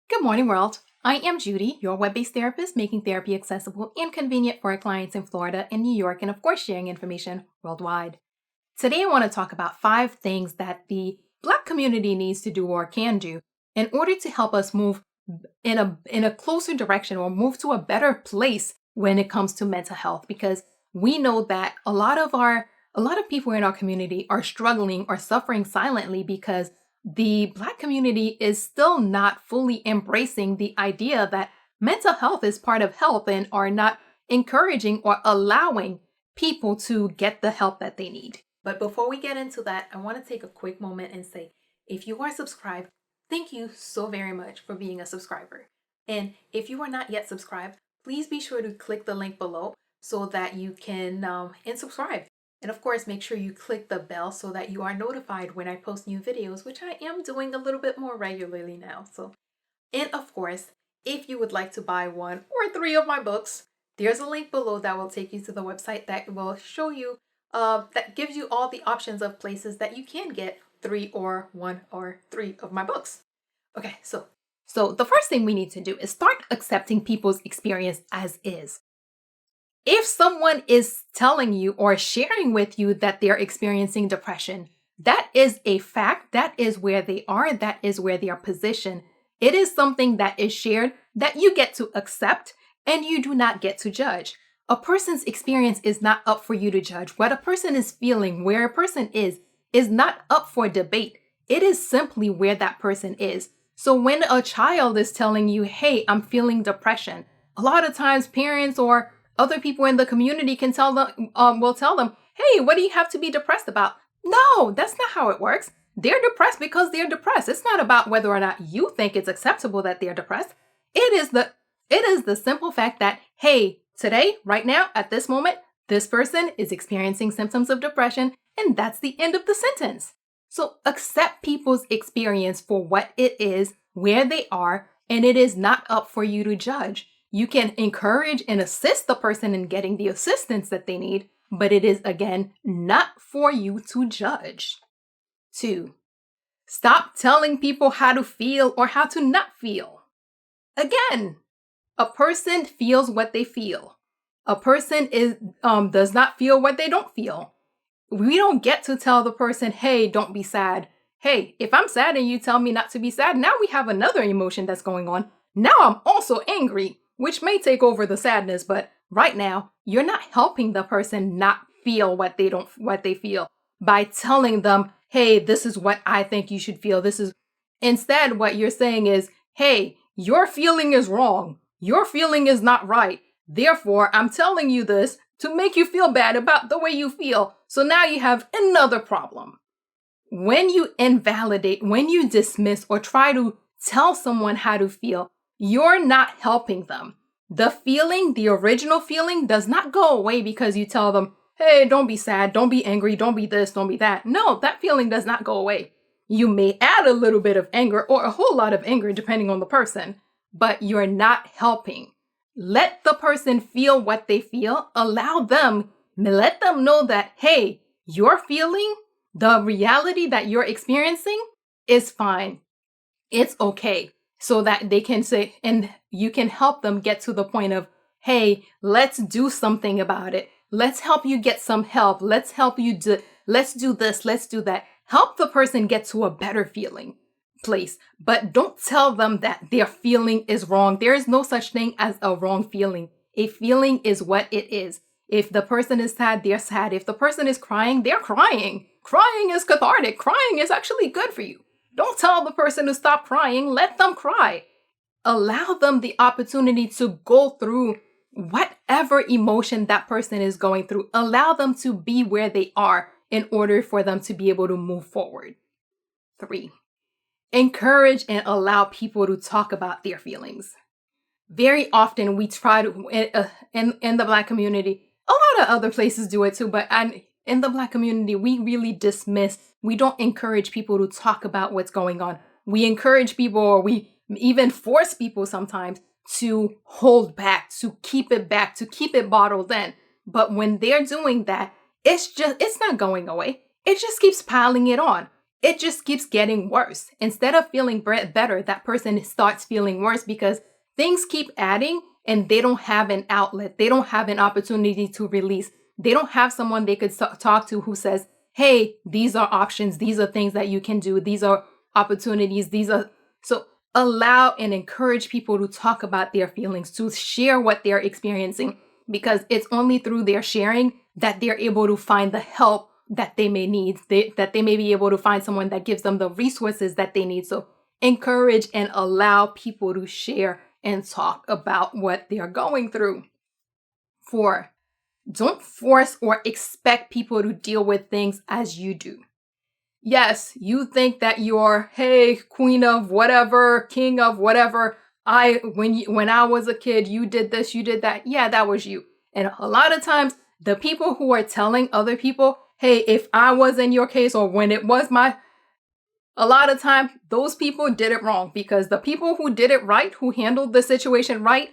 Good morning, world. I am Judy, your web-based therapist, making therapy accessible and convenient for our clients in Florida and New York, and of course, sharing information worldwide. Today, I want to talk about 5 things that the Black community needs to do or can do in order to help us move in a closer direction or move to a better place when it comes to mental health, because we know that a lot of people in our community are struggling or suffering silently because the Black community is still not fully embracing the idea that mental health is part of health and are not encouraging or allowing people to get the help that they need. But before we get into that, I want to take a quick moment and say, if you are subscribed, thank you so very much for being a subscriber. And if you are not yet subscribed, please be sure to click the link below so that you can subscribe. And of course, make sure you click the bell so that you are notified when I post new videos, which I am doing a little bit more regularly now. And of course, if you would like to buy 1 or 3 of my books, there's a link below that will take you to the website that will show you, that gives you all the options of places that you can get 3 or 1 or 3 of my books. Okay, so the first thing we need to do is start accepting people's experience as is. If someone is telling you or sharing with you that they're experiencing depression, that is a fact. That is where they are. That is where they are positioned. It is something that is shared that you get to accept and you do not get to judge. A person's experience is not up for you to judge. What a person is feeling, where a person is not up for debate. It is simply where that person is. So when a child is telling you, hey, I'm feeling depression, a lot of times parents or other people in the community can will tell them, hey, what do you have to be depressed about? No, that's not how it works. They're depressed because they're depressed. It's not about whether or not you think it's acceptable that they're depressed. It is the simple fact that, hey, today, right now, at this moment, this person is experiencing symptoms of depression, and that's the end of the sentence. So accept people's experience for what it is, where they are, and it is not up for you to judge. You can encourage and assist the person in getting the assistance that they need, but it is, again, not for you to judge. 2, stop telling people how to feel or how to not feel. Again, a person feels what they feel. A person does not feel what they don't feel. We don't get to tell the person, hey, don't be sad. Hey, if I'm sad and you tell me not to be sad, now we have another emotion that's going on. Now I'm also angry, which may take over the sadness, but right now, you're not helping the person not feel what they feel by telling them, hey, this is what I think you should feel. Instead, what you're saying is, hey, your feeling is wrong. Your feeling is not right. Therefore, I'm telling you this to make you feel bad about the way you feel. So now you have another problem. When you invalidate, when you dismiss or try to tell someone how to feel, you're not helping them. The original feeling does not go away because you tell them, hey, don't be sad, don't be angry, don't be this, don't be that. No, that feeling does not go away. You may add a little bit of anger or a whole lot of anger depending on the person, but you're not helping. Let the person feel what they feel. Let them know that, hey, your feeling, the reality that you're experiencing is fine. It's okay. So that they can say, and you can help them get to the point of, hey, let's do something about it. Let's help you get some help. Let's do this, let's do that. Help the person get to a better feeling place, but don't tell them that their feeling is wrong. There is no such thing as a wrong feeling. A feeling is what it is. If the person is sad, they're sad. If the person is crying, they're crying. Crying is cathartic. Crying is actually good for you. Don't tell the person to stop crying. Let them cry. Allow them the opportunity to go through whatever emotion that person is going through. Allow them to be where they are in order for them to be able to move forward. 3, encourage and allow people to talk about their feelings. Very often we try to, in the Black community, a lot of other places do it too, but in the Black community, we really dismiss. We don't encourage people to talk about what's going on. We encourage people, or we even force people sometimes to hold back, to keep it bottled in. But when they're doing that, it's not going away. It just keeps piling it on. it just keeps getting worse. Instead of feeling better, that person starts feeling worse because things keep adding and they don't have an outlet. They don't have an opportunity to release. They don't have someone they could talk to who says, hey, these are options. These are things that you can do. These are opportunities. So allow and encourage people to talk about their feelings, to share what they're experiencing, because it's only through their sharing that they're able to find the help that they may need, that they may be able to find someone that gives them the resources that they need. So encourage and allow people to share and talk about what they're going through. 4, don't force or expect people to deal with things as you do. Yes, you think that you're, hey, queen of whatever, king of whatever. When I was a kid, you did this, you did that. Yeah, that was you. And a lot of times, the people who are telling other people, hey, if I was in your case or when it was a lot of time, those people did it wrong, because the people who did it right, who handled the situation right,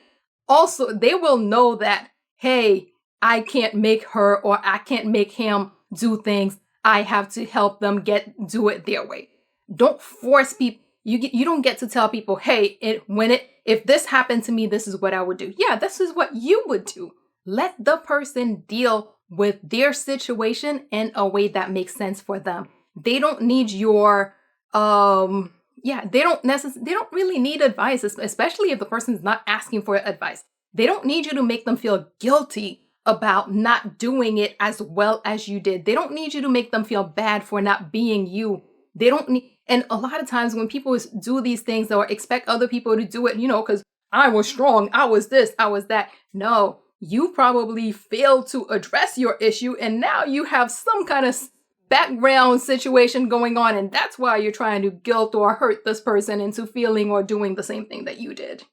also, they will know that, hey, I can't make her or I can't make him do things. I have to help them do it their way. Don't force people. You don't get to tell people, hey, if this happened to me, this is what I would do. Yeah, this is what you would do. Let the person deal with their situation in a way that makes sense for them. They don't need your they don't really need advice, especially if the person's not asking for advice. They don't need you to make them feel guilty about not doing it as well as you did. They don't need you to make them feel bad for not being you. They don't need, and a lot of times when people do these things or expect other people to do it, because I was strong, I was this, I was that. No, you probably failed to address your issue, and now you have some kind of background situation going on, and that's why you're trying to guilt or hurt this person into feeling or doing the same thing that you did.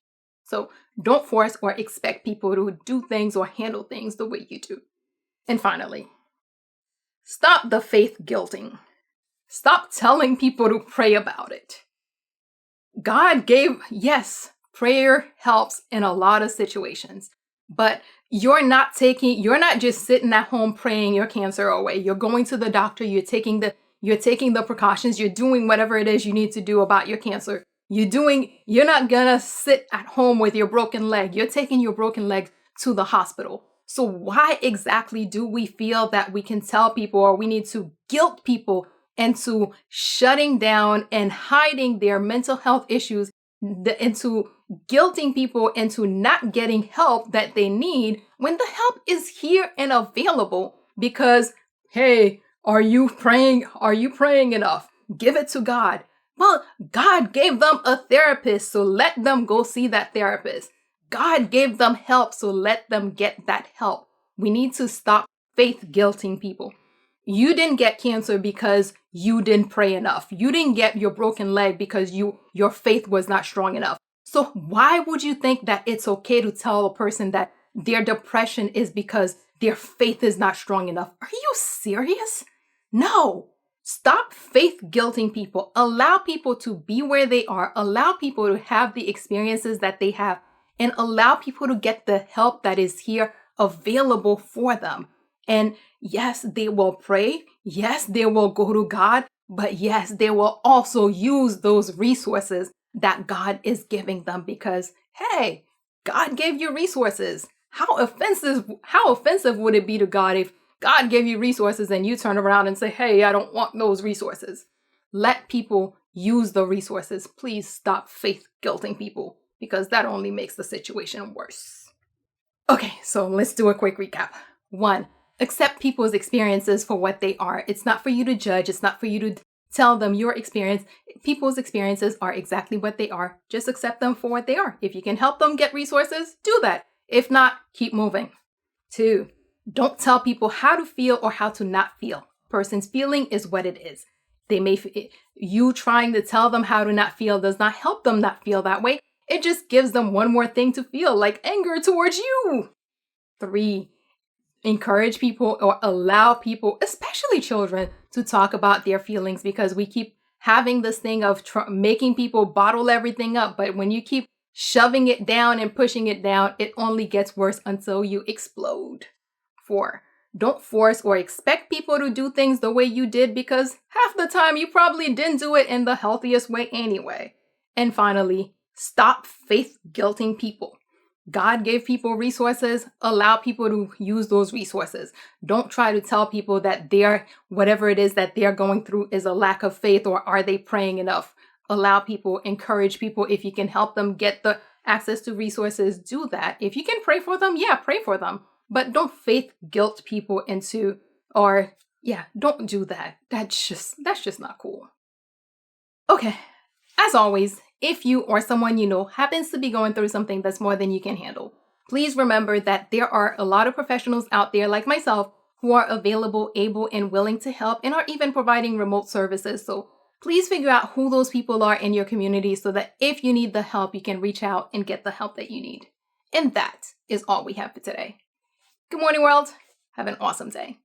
So don't force or expect people to do things or handle things the way you do. And finally, stop the faith guilting. Stop telling people to pray about it. Yes, prayer helps in a lot of situations, but you're not just sitting at home praying your cancer away. You're going to the doctor, you're taking the precautions, you're doing whatever it is you need to do about your cancer. You're not gonna sit at home with your broken leg. You're taking your broken leg to the hospital. So why exactly do we feel that we can tell people, or we need to guilt people into shutting down and hiding their mental health issues, into guilting people into not getting help that they need, when the help is here and available? Because, hey, are you praying enough? Give it to God. Well, God gave them a therapist, so let them go see that therapist. God gave them help, so let them get that help. We need to stop faith guilting people. You didn't get cancer because you didn't pray enough. You didn't get your broken leg because your faith was not strong enough. So why would you think that it's okay to tell a person that their depression is because their faith is not strong enough? Are you serious? No. Stop faith guilting people. Allow people to be where they are. Allow people to have the experiences that they have, and allow people to get the help that is here available for them. And yes, they will pray. Yes, they will go to God. But yes, they will also use those resources that God is giving them, because, hey, God gave you resources. How offensive would it be to God if God gave you resources and you turn around and say, hey, I don't want those resources? Let people use the resources. Please stop faith guilting people, because that only makes the situation worse. Okay, so let's do a quick recap. 1, accept people's experiences for what they are. It's not for you to judge. It's not for you to tell them your experience. People's experiences are exactly what they are. Just accept them for what they are. If you can help them get resources, do that. If not, keep moving. 2, don't tell people how to feel or how to not feel. Person's feeling is what it is. You trying to tell them how to not feel does not help them not feel that way. It just gives them one more thing to feel, like anger towards you. 3, encourage people or allow people, especially children, to talk about their feelings, because we keep having this thing of making people bottle everything up. But when you keep shoving it down and pushing it down, it only gets worse until you explode. 4, Don't force or expect people to do things the way you did, because half the time you probably didn't do it in the healthiest way anyway. And finally, stop faith guilting people. God gave people resources. Allow people to use those resources. Don't try to tell people that whatever it is that they're going through is a lack of faith, or are they praying enough. Allow people, encourage people. If you can help them get the access to resources, do that. If you can pray for them, yeah, pray for them. But don't faith guilt people into, or yeah, don't do that. That's just not cool. Okay, as always, if you or someone you know happens to be going through something that's more than you can handle, please remember that there are a lot of professionals out there like myself who are available, able, and willing to help, and are even providing remote services. So please figure out who those people are in your community so that if you need the help, you can reach out and get the help that you need. And that is all we have for today. Good morning, world. Have an awesome day.